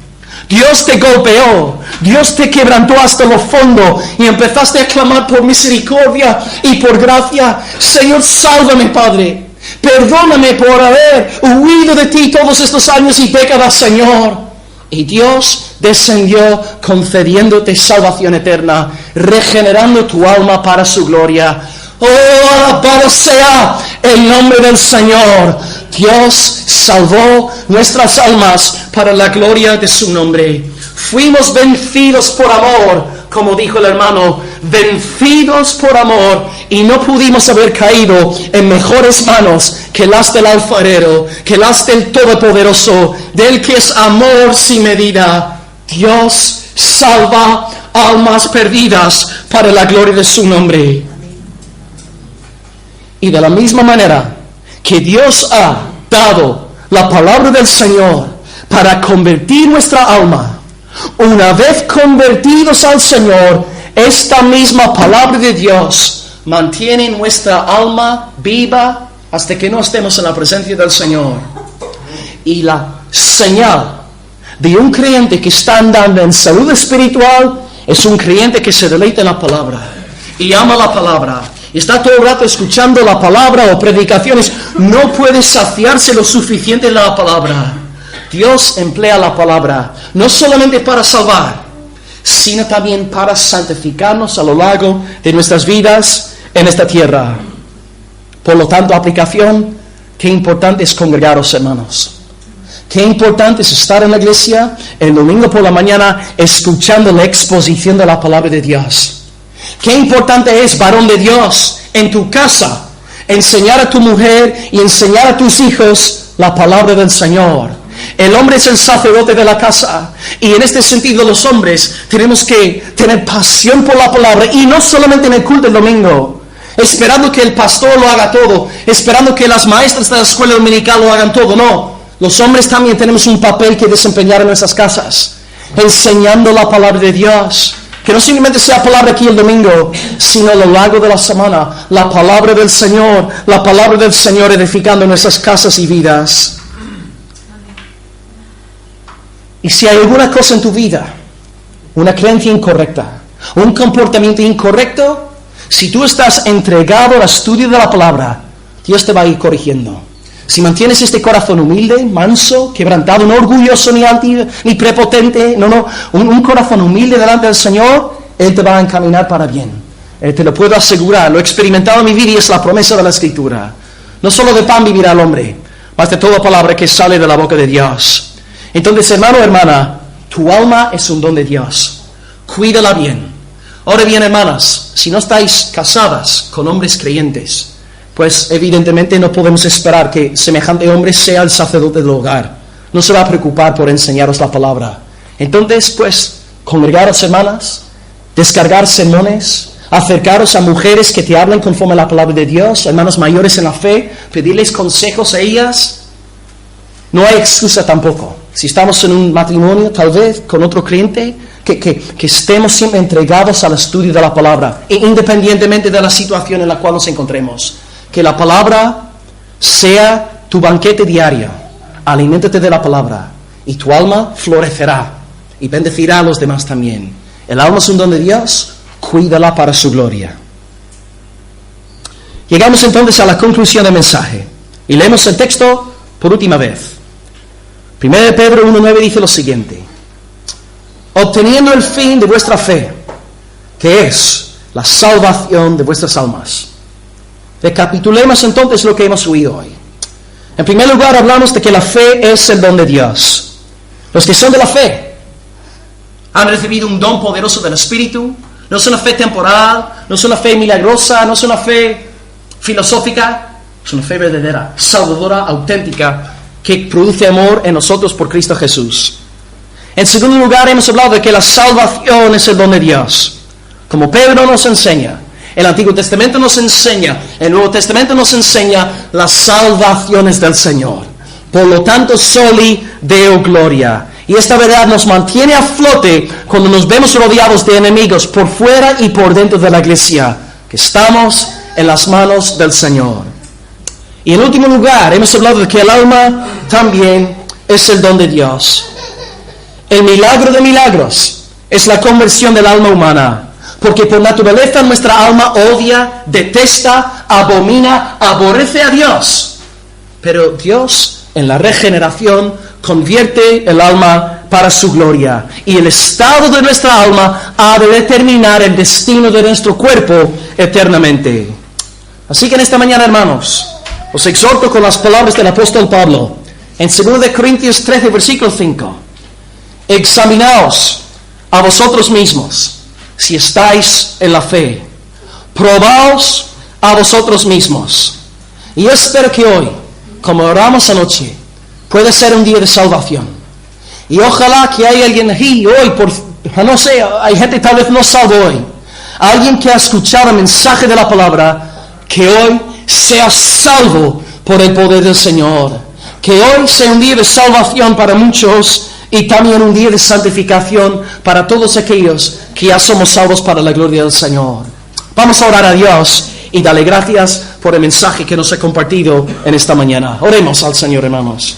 Dios te golpeó, Dios te quebrantó hasta lo fondo y empezaste a clamar por misericordia y por gracia. Señor, sálvame, Padre. Perdóname por haber huido de ti todos estos años y décadas, Señor. Y Dios descendió concediéndote salvación eterna, regenerando tu alma para su gloria. ¡Oh, alabado sea el nombre del Señor! Dios salvó nuestras almas para la gloria de su nombre. Fuimos vencidos por amor, como dijo el hermano, vencidos por amor, y no pudimos haber caído en mejores manos que las del alfarero, que las del Todopoderoso, del que es amor sin medida. Dios salva almas perdidas para la gloria de su nombre. Y de la misma manera que Dios ha dado la palabra del Señor para convertir nuestra alma, una vez convertidos al Señor, esta misma palabra de Dios mantiene nuestra alma viva hasta que no estemos en la presencia del Señor. Y la señal de un creyente que está andando en salud espiritual es un creyente que se deleita en la palabra y ama la palabra y está todo el rato escuchando la palabra o predicaciones. No puede saciarse lo suficiente de la palabra. Dios emplea la palabra no solamente para salvar, sino también para santificarnos a lo largo de nuestras vidas en esta tierra. Por lo tanto, aplicación, qué importante es congregaros, hermanos. Qué importante es estar en la iglesia el domingo por la mañana escuchando la exposición de la palabra de Dios. Qué importante es, varón de Dios, en tu casa, enseñar a tu mujer y enseñar a tus hijos la palabra del Señor. El hombre es el sacerdote de la casa, y en este sentido los hombres tenemos que tener pasión por la palabra, y no solamente en el culto del domingo, esperando que el pastor lo haga todo, esperando que las maestras de la escuela dominical lo hagan todo. No, los hombres también tenemos un papel que desempeñar en nuestras casas, enseñando la palabra de Dios. Que no simplemente sea palabra aquí el domingo, sino a lo largo de la semana, la palabra del Señor edificando nuestras casas y vidas. Y si hay alguna cosa en tu vida, una creencia incorrecta, un comportamiento incorrecto, si tú estás entregado al estudio de la palabra, Dios te va a ir corrigiendo. Si mantienes este corazón humilde, manso, quebrantado, no orgulloso ni altivo, ni prepotente, un corazón humilde delante del Señor, Él te va a encaminar para bien. Te lo puedo asegurar, lo he experimentado en mi vida y es la promesa de la Escritura. No solo de pan vivirá el hombre, mas de toda palabra que sale de la boca de Dios. Entonces, hermano, hermana, tu alma es un don de Dios. Cuídala bien. Ahora bien, hermanas, si no estáis casadas con hombres creyentes, pues evidentemente no podemos esperar que semejante hombre sea el sacerdote del hogar. No se va a preocupar por enseñaros la palabra. Entonces, pues, congregaros, hermanas, descargar sermones, acercaros a mujeres que te hablen conforme a la palabra de Dios, hermanos mayores en la fe, pedirles consejos a ellas. No hay excusa tampoco. Si estamos en un matrimonio, tal vez, con otro creyente, que estemos siempre entregados al estudio de la palabra, independientemente de la situación en la cual nos encontremos. Que la palabra sea tu banquete diario. Aliméntate de la palabra y tu alma florecerá y bendecirá a los demás también. El alma es un don de Dios, cuídala para su gloria. Llegamos entonces a la conclusión del mensaje y leemos el texto por última vez. 1 Pedro 1:9 dice lo siguiente: obteniendo el fin de vuestra fe, que es la salvación de vuestras almas. Recapitulemos entonces lo que hemos oído hoy. En primer lugar, hablamos de que la fe es el don de Dios. Los que son de la fe han recibido un don poderoso del Espíritu. No es una fe temporal, no es una fe milagrosa, no es una fe filosófica, es una fe verdadera, salvadora, auténtica, que produce amor en nosotros por Cristo Jesús. En segundo lugar, hemos hablado de que la salvación es el don de Dios. Como Pedro nos enseña, el Antiguo Testamento nos enseña, el Nuevo Testamento nos enseña las salvaciones del Señor. Por lo tanto, soli Deo gloria. Y esta verdad nos mantiene a flote cuando nos vemos rodeados de enemigos por fuera y por dentro de la iglesia, que estamos en las manos del Señor. Y en último lugar, hemos hablado de que el alma también es el don de Dios. El milagro de milagros es la conversión del alma humana, porque por naturaleza nuestra alma odia, detesta, abomina, aborrece a Dios. Pero Dios, en la regeneración, convierte el alma para su gloria. Y el estado de nuestra alma ha de determinar el destino de nuestro cuerpo eternamente. Así que en esta mañana, hermanos, os exhorto con las palabras del apóstol Pablo en 2 Corintios 13, versículo 5. Examinaos a vosotros mismos si estáis en la fe. Probaos a vosotros mismos. Y yo espero que hoy, como oramos anoche, puede ser un día de salvación. Y ojalá que haya alguien aquí hoy, no sé, hay gente tal vez no salvo hoy. Alguien que ha escuchado el mensaje de la palabra, que hoy seas salvo por el poder del Señor. Que hoy sea un día de salvación para muchos y también un día de santificación para todos aquellos que ya somos salvos para la gloria del Señor. Vamos a orar a Dios y darle gracias por el mensaje que nos ha compartido en esta mañana. Oremos al Señor, hermanos.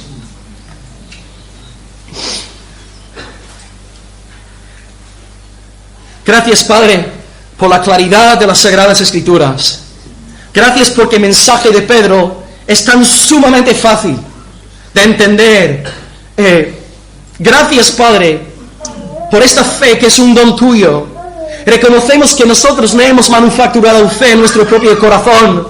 Gracias, Padre, por la claridad de las Sagradas Escrituras. Gracias porque el mensaje de Pedro es tan sumamente fácil de entender. Gracias, Padre, por esta fe que es un don tuyo. Reconocemos que nosotros no hemos manufacturado fe en nuestro propio corazón,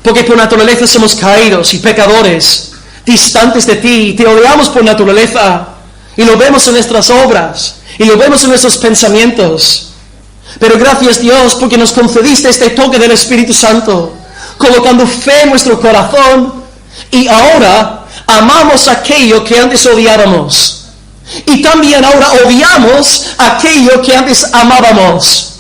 porque por naturaleza somos caídos y pecadores, distantes de ti, y te odiamos por naturaleza, y lo vemos en nuestras obras, y lo vemos en nuestros pensamientos. Pero gracias, Dios, porque nos concediste este toque del Espíritu Santo, colocando fe en nuestro corazón, y ahora amamos aquello que antes odiábamos. Y también ahora odiamos aquello que antes amábamos.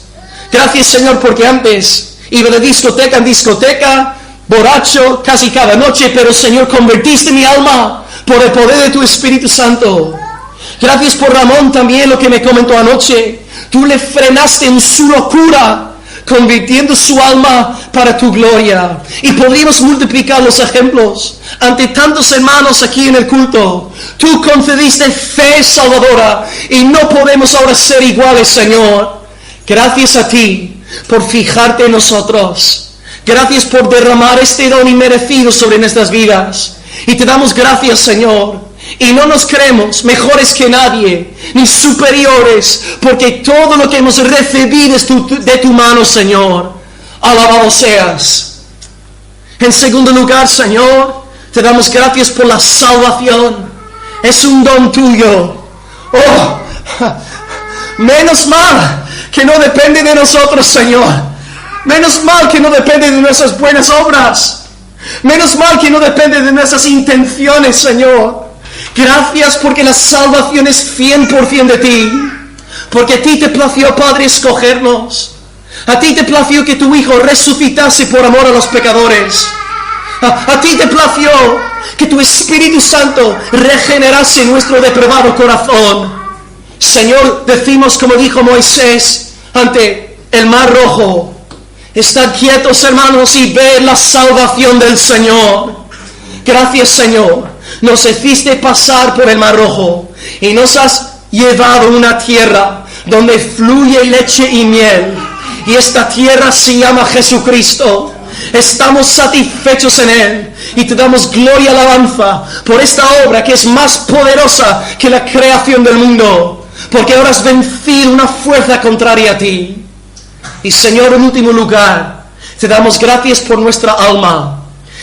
Gracias, Señor, porque antes iba de discoteca en discoteca, borracho casi cada noche, pero, Señor, convertiste mi alma por el poder de tu Espíritu Santo. Gracias por Ramón también, lo que me comentó anoche. Tú le frenaste en su locura, convirtiendo su alma para tu gloria. Y podríamos multiplicar los ejemplos ante tantos hermanos aquí en el culto. Tú concediste fe salvadora y no podemos ahora ser iguales, Señor. Gracias a ti por fijarte en nosotros. Gracias por derramar este don inmerecido sobre nuestras vidas. Y te damos gracias, Señor. Y no nos creemos mejores que nadie, ni superiores, porque todo lo que hemos recibido es de tu mano, Señor. Alabado seas. En segundo lugar, Señor, te damos gracias por la salvación. Es un don tuyo. Oh, menos mal que no depende de nosotros, Señor. Menos mal que no depende de nuestras buenas obras. Menos mal que no depende de nuestras intenciones, Señor. Gracias porque la salvación es 100% de ti. Porque a ti te plació, Padre, escogernos. A ti te plació que tu Hijo resucitase por amor a los pecadores. A ti te plació que tu Espíritu Santo regenerase nuestro depravado corazón. Señor, decimos como dijo Moisés ante el Mar Rojo: estad quietos, hermanos, y ved la salvación del Señor. Gracias, Señor. Nos hiciste pasar por el Mar Rojo y nos has llevado a una tierra donde fluye leche y miel. Y esta tierra se llama Jesucristo. Estamos satisfechos en Él y te damos gloria y alabanza por esta obra que es más poderosa que la creación del mundo, porque ahora has vencido una fuerza contraria a ti. Y, Señor, en último lugar, te damos gracias por nuestra alma.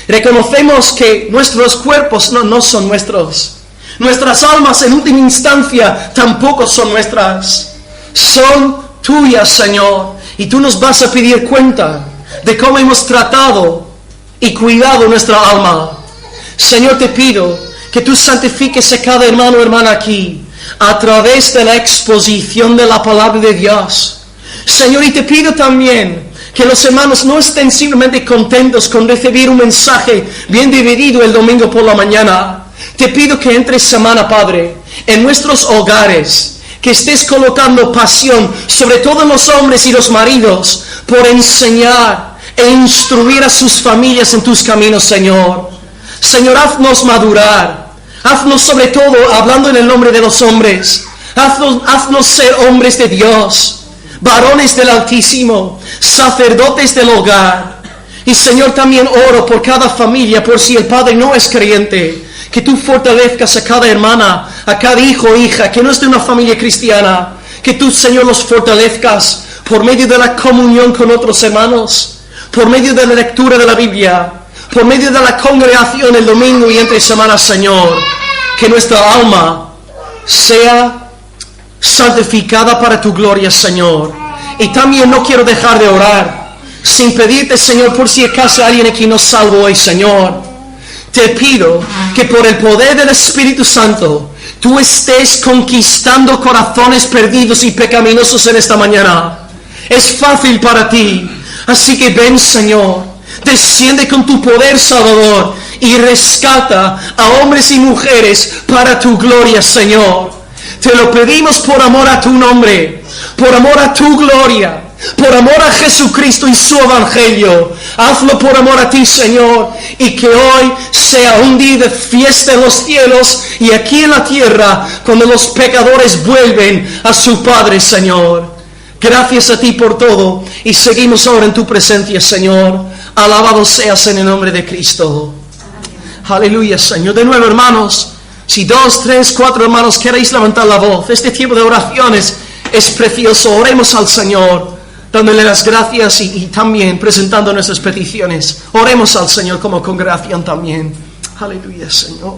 Reconocemos que nuestros cuerpos no son nuestros. Nuestras almas en última instancia tampoco son nuestras. Son tuyas, Señor. Y tú nos vas a pedir cuenta de cómo hemos tratado y cuidado nuestra alma. Señor, te pido que tú santifiques a cada hermano o hermana aquí a través de la exposición de la palabra de Dios. Señor, y te pido también que los hermanos no estén simplemente contentos con recibir un mensaje bien dividido el domingo por la mañana. Te pido que entre semana, Padre, en nuestros hogares, que estés colocando pasión, sobre todo en los hombres y los maridos, por enseñar e instruir a sus familias en tus caminos, Señor. Señor, haznos madurar. Haznos, sobre todo, hablando en el nombre de los hombres, haznos ser hombres de Dios, varones del Altísimo, sacerdotes del hogar. Y, Señor, también oro por cada familia, por si el padre no es creyente, que tú fortalezcas a cada hermana, a cada hijo o hija que no es de una familia cristiana, que tú, Señor, los fortalezcas por medio de la comunión con otros hermanos, por medio de la lectura de la Biblia, por medio de la congregación el domingo y entre semanas, Señor. Que nuestra alma sea santificada para tu gloria, Señor. Y también no quiero dejar de orar sin pedirte, Señor, por si acaso alguien aquí no salvo hoy, Señor. Te pido que por el poder del Espíritu Santo tú estés conquistando corazones perdidos y pecaminosos en esta mañana. Es fácil para ti, así que ven, Señor. Desciende con tu poder, Salvador, y rescata a hombres y mujeres para tu gloria, Señor. Te lo pedimos por amor a tu nombre, por amor a tu gloria, por amor a Jesucristo y su evangelio. Hazlo por amor a ti, Señor, y que hoy sea un día de fiesta en los cielos y aquí en la tierra, cuando los pecadores vuelven a su Padre, Señor. Gracias a ti por todo, y seguimos ahora en tu presencia, Señor. Alabado seas en el nombre de Cristo. Aleluya, Señor. De nuevo, hermanos, si 2, 3, 4 hermanos queréis levantar la voz, este tiempo de oraciones es precioso. Oremos al Señor, dándole las gracias y también presentando nuestras peticiones. Oremos al Señor como congregación también. Aleluya, Señor.